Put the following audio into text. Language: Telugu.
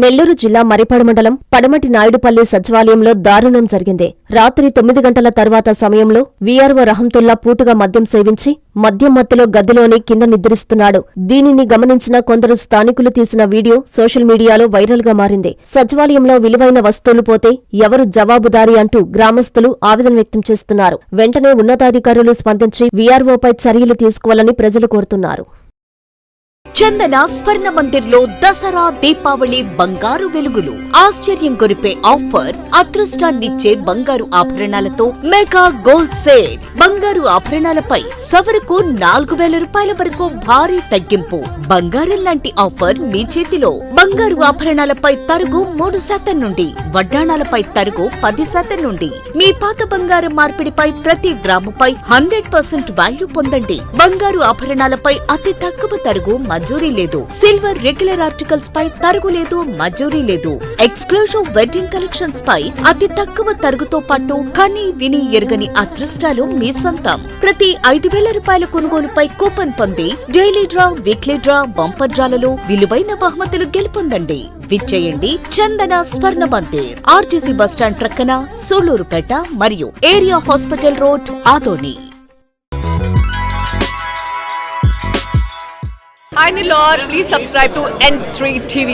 నెల్లూరు జిల్లా మరిపాడు మండలం పడమటి నాయుడుపల్లి సచివాలయంలో దారుణం జరిగింది. రాత్రి 9 గంటల తర్వాత సమయంలో వీఆర్ఓ రహంతుల్లా పూటుగా మద్యం సేవించి మద్యం మత్తులో గదిలోని కింద నిద్రిస్తున్నాడు. దీనిని గమనించిన కొందరు స్థానికులు తీసిన వీడియో సోషల్ మీడియాలో వైరల్ గా మారింది. సచివాలయంలో విలువైన వస్తువులు పోతే ఎవరు జవాబుదారీ అంటూ గ్రామస్తులు ఆవేదన వ్యక్తం చేస్తున్నారు. వెంటనే ఉన్నతాధికారులు స్పందించి వీఆర్ఓపై చర్యలు తీసుకోవాలని ప్రజలు కోరుతున్నారు. చందన స్వర్ణ మందిర్లో దసరా దీపావళి బంగారు వెలుగులు. ఆశ్చర్యం కొరిపే ఆఫర్స్, అదృష్టాన్నిచ్చే బంగారు ఆభరణాలతో మెగా గోల్డ్ సేల్. బంగారు ఆభరణాలపై సవరకు 4,000 రూపాయల వరకు భారీ తగ్గింపు. బంగారం లాంటి ఆఫర్ మీ చేతిలో. బంగారు ఆభరణాలపై తరుగు 3% నుండి, వడ్డాణాలపై తరుగు 10% నుండి. మీ పాత బంగారం మార్పిడిపై ప్రతి గ్రాముపై 100% వాల్యూ పొందండి. బంగారు ఆభరణాలపై అతి తక్కువ తరుగు మంజూరీ లేదు. సిల్వర్ రెగ్యులర్ ఆర్టికల్స్ పై తరుగు లేదు, మంజూరీ లేదు. ఎక్స్క్లూజివ్ వెడ్డింగ్ కలెక్షన్స్ పై అతి తక్కువ తరుగుతో పాటు కని విని ఎరుగని అదృష్టాలు మీ సొంతం. ప్రతి 5,000 రూపాయల కొనుగోలుపై కూపన్ పొంది daily draw, weekly draw, bumper డ్రాలలో విలువైన బహుమతులు గెలుపొందండి. విచ్చేయండి చందన స్వర్ణ మందిర్, ఆర్టీసీ బస్టాండ్ ప్రక్కన, సూళ్లూరుపేట మరియు area hospital road, Adoni. Hi Nilor, please subscribe to N3 TV.